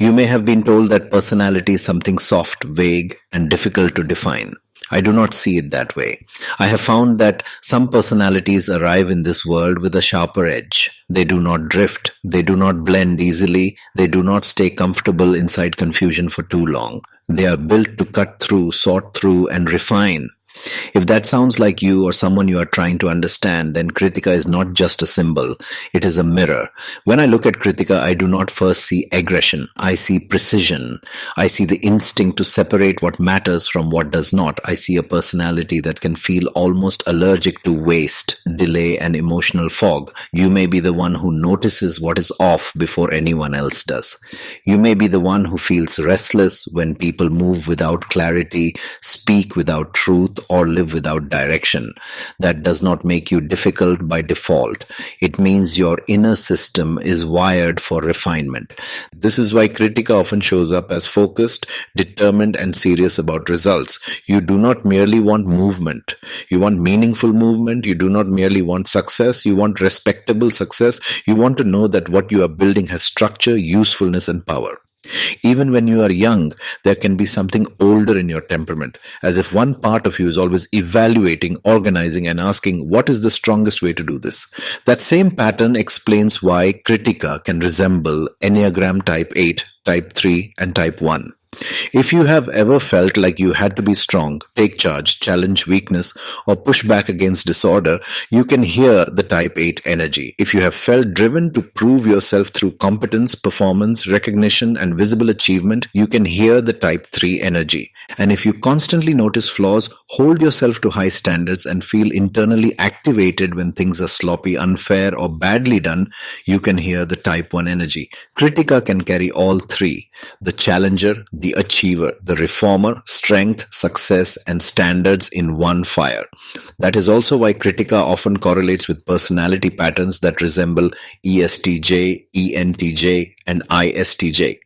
You may have been told that personality is something soft, vague, and difficult to define. I do not see it that way. I have found that some personalities arrive in this world with a sharper edge. They do not drift. They do not blend easily. They do not stay comfortable inside confusion for too long. They are built to cut through, sort through, and refine. If that sounds like you or someone you are trying to understand, then Krittika is not just a symbol, it is a mirror. When I look at Krittika, I do not first see aggression. I see precision. I see the instinct to separate what matters from what does not. I see a personality that can feel almost allergic to waste, delay, and emotional fog. You may be the one who notices what is off before anyone else does. You may be the one who feels restless when people move without clarity, speak without truth, or live without direction. That does not make you difficult by default. It means your inner system is wired for refinement. This is why Krittika often shows up as focused, determined, and serious about results. You do not merely want movement. You want meaningful movement. You do not merely want success. You want respectable success. You want to know that what you are building has structure, usefulness, and power. Even when you are young, there can be something older in your temperament, as if one part of you is always evaluating, organizing, and asking, what is the strongest way to do this? That same pattern explains why Krittika can resemble Enneagram Type 8, Type 3, and Type 1. If you have ever felt like you had to be strong, take charge, challenge weakness, or push back against disorder, you can hear the Type 8 energy. If you have felt driven to prove yourself through competence, performance, recognition, and visible achievement, you can hear the Type 3 energy. And if you constantly notice flaws, hold yourself to high standards, and feel internally activated when things are sloppy, unfair, or badly done, you can hear the Type 1 energy. Krittika can carry all three: the challenger, the achiever, the reformer, strength, success, and standards in one fire. That is also why Krittika often correlates with personality patterns that resemble ESTJ, ENTJ, and ISTJ.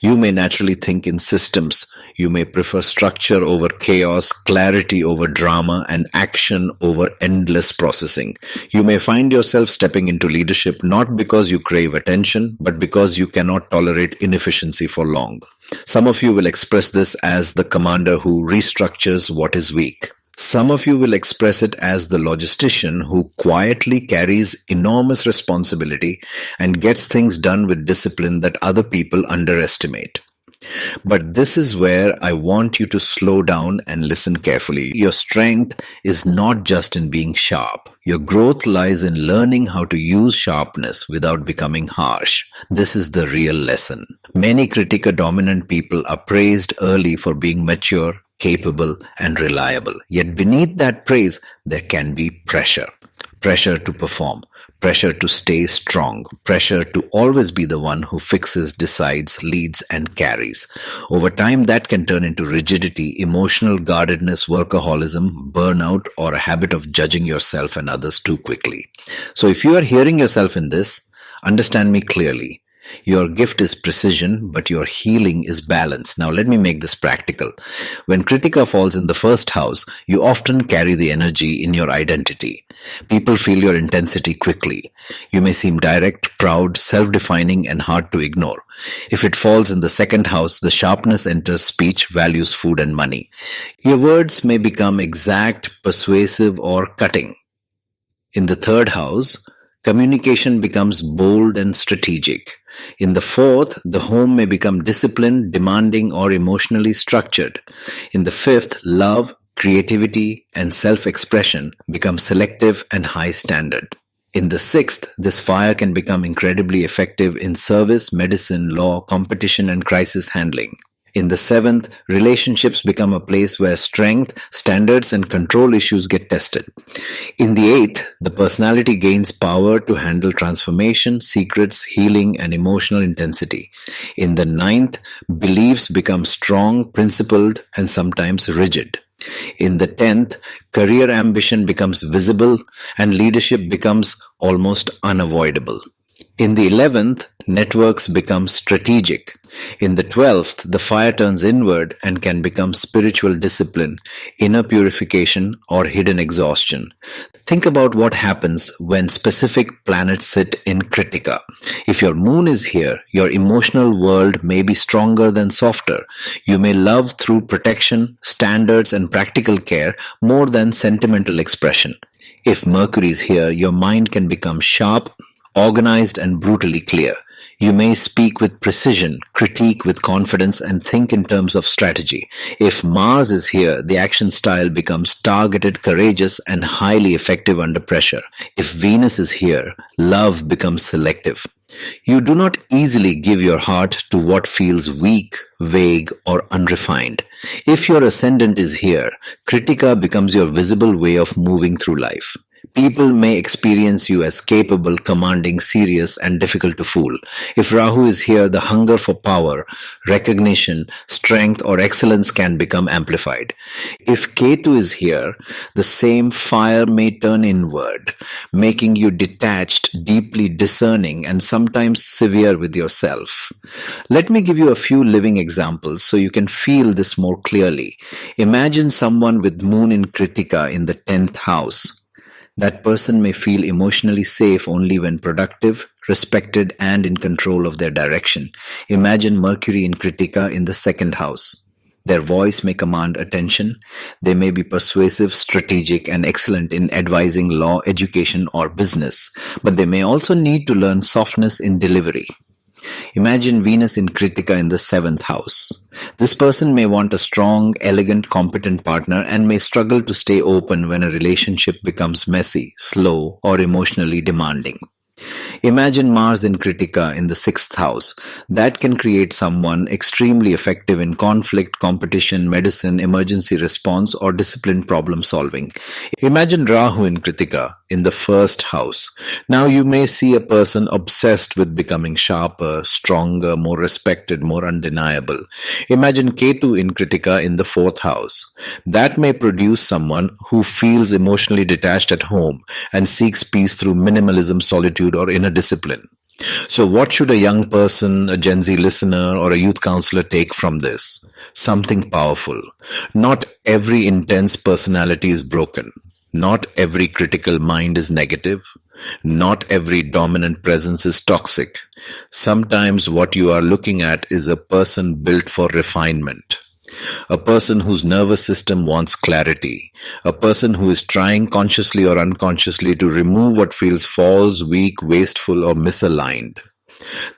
You may naturally think in systems. You may prefer structure over chaos, clarity over drama, and action over endless processing. You may find yourself stepping into leadership not because you crave attention, but because you cannot tolerate inefficiency for long. Some of you will express this as the commander who restructures what is weak. Some of you will express it as the logistician who quietly carries enormous responsibility and gets things done with discipline that other people underestimate. But this is where I want you to slow down and listen carefully. Your strength is not just in being sharp. Your growth lies in learning how to use sharpness without becoming harsh. This is the real lesson. Many Krittika dominant people are praised early for being mature, capable, and reliable. Yet beneath that praise, there can be pressure. Pressure to perform. Pressure to stay strong. Pressure to always be the one who fixes, decides, leads, and carries. Over time, that can turn into rigidity, emotional guardedness, workaholism, burnout, or a habit of judging yourself and others too quickly. So if you are hearing yourself in this, understand me clearly. Your gift is precision, but your healing is balance. Now let me make this practical. When Krittika falls in the first house, you often carry the energy in your identity. People feel your intensity quickly. You may seem direct, proud, self-defining, and hard to ignore. If it falls in the second house, the sharpness enters speech, values, food, and money. Your words may become exact, persuasive, or cutting. In the third house, communication becomes bold and strategic. In the fourth, the home may become disciplined, demanding, or emotionally structured. In the fifth, love, creativity, and self-expression become selective and high standard. In the sixth, this fire can become incredibly effective in service, medicine, law, competition, and crisis handling. In the seventh, relationships become a place where strength, standards, and control issues get tested. In the eighth, the personality gains power to handle transformation, secrets, healing, and emotional intensity. In the ninth, beliefs become strong, principled, and sometimes rigid. In the 10th, career ambition becomes visible and leadership becomes almost unavoidable. In the 11th, networks become strategic. In the 12th, the fire turns inward and can become spiritual discipline, inner purification, or hidden exhaustion. Think about what happens when specific planets sit in Krittika. If your moon is here, your emotional world may be stronger than softer. You may love through protection, standards, and practical care more than sentimental expression. If Mercury is here, your mind can become sharp, organized, and brutally clear. You may speak with precision, critique with confidence, and think in terms of strategy. If Mars is here, the action style becomes targeted, courageous, and highly effective under pressure. If Venus is here, love becomes selective. You do not easily give your heart to what feels weak, vague, or unrefined. If your ascendant is here, Krittika becomes your visible way of moving through life. People may experience you as capable, commanding, serious, and difficult to fool. If Rahu is here, the hunger for power, recognition, strength, or excellence can become amplified. If Ketu is here, the same fire may turn inward, making you detached, deeply discerning, and sometimes severe with yourself. Let me give you a few living examples so you can feel this more clearly. Imagine someone with moon in Krittika in the 10th house. That person may feel emotionally safe only when productive, respected, and in control of their direction. Imagine Mercury in Krittika in the 2nd house. Their voice may command attention. They may be persuasive, strategic, and excellent in advising law, education, or business. But they may also need to learn softness in delivery. Imagine Venus in Krittika in the 7th house. This person may want a strong, elegant, competent partner and may struggle to stay open when a relationship becomes messy, slow, or emotionally demanding. Imagine Mars in Krittika in the 6th house. That can create someone extremely effective in conflict, competition, medicine, emergency response, or disciplined problem solving. Imagine Rahu in Krittika in the 1st house. Now you may see a person obsessed with becoming sharper, stronger, more respected, more undeniable. Imagine Ketu in Krittika in the 4th house. That may produce someone who feels emotionally detached at home and seeks peace through minimalism, solitude, or inner discipline. So what should a young person, a Gen Z listener, or a youth counselor take from this? Something powerful. Not every intense personality is broken. Not every critical mind is negative. Not every dominant presence is toxic. Sometimes what you are looking at is a person built for refinement. A person whose nervous system wants clarity. A person who is trying consciously or unconsciously to remove what feels false, weak, wasteful, or misaligned.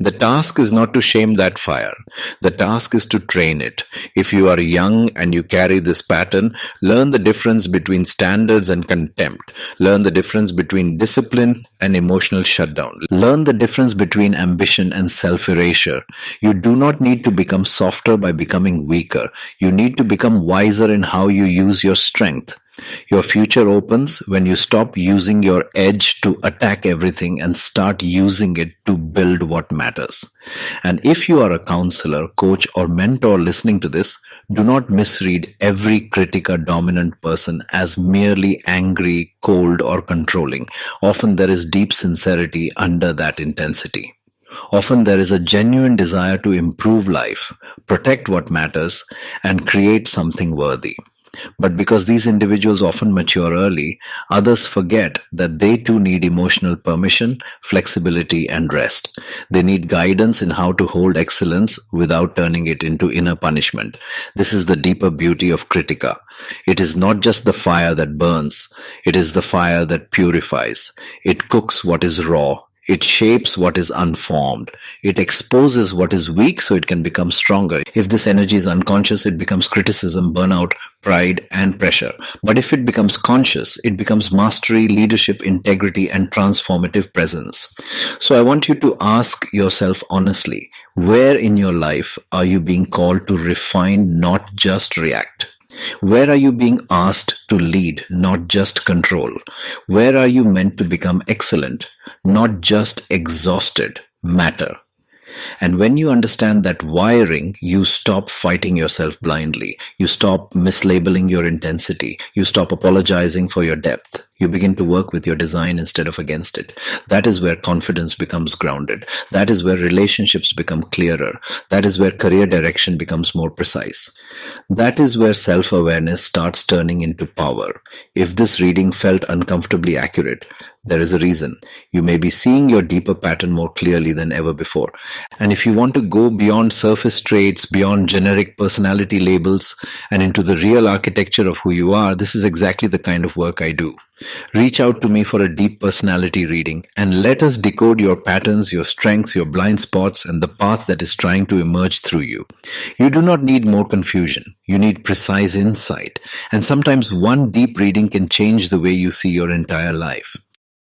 The task is not to shame that fire. The task is to train it. If you are young and you carry this pattern, learn the difference between standards and contempt. Learn the difference between discipline and emotional shutdown. Learn the difference between ambition and self-erasure. You do not need to become softer by becoming weaker. You need to become wiser in how you use your strength. Your future opens when you stop using your edge to attack everything and start using it to build what matters. And if you are a counselor, coach, or mentor listening to this, do not misread every Krittika dominant person as merely angry, cold, or controlling. Often there is deep sincerity under that intensity. Often there is a genuine desire to improve life, protect what matters, and create something worthy. But because these individuals often mature early, others forget that they too need emotional permission, flexibility, and rest. They need guidance in how to hold excellence without turning it into inner punishment. This is the deeper beauty of Krittika. It is not just the fire that burns, it is the fire that purifies. It cooks what is raw. It shapes what is unformed. It exposes what is weak so it can become stronger. If this energy is unconscious, it becomes criticism, burnout, pride, and pressure. But if it becomes conscious, it becomes mastery, leadership, integrity, and transformative presence. So I want you to ask yourself honestly, where in your life are you being called to refine, not just react? Where are you being asked to lead, not just control? Where are you meant to become excellent, not just exhausted, matter? And when you understand that wiring, you stop fighting yourself blindly. You stop mislabeling your intensity. You stop apologizing for your depth. You begin to work with your design instead of against it. That is where confidence becomes grounded. That is where relationships become clearer. That is where career direction becomes more precise. That is where self-awareness starts turning into power. If this reading felt uncomfortably accurate, there is a reason. You may be seeing your deeper pattern more clearly than ever before. And if you want to go beyond surface traits, beyond generic personality labels, and into the real architecture of who you are, this is exactly the kind of work I do. Reach out to me for a deep personality reading and let us decode your patterns, your strengths, your blind spots, and the path that is trying to emerge through you. You do not need more confusion. You need precise insight. And sometimes one deep reading can change the way you see your entire life.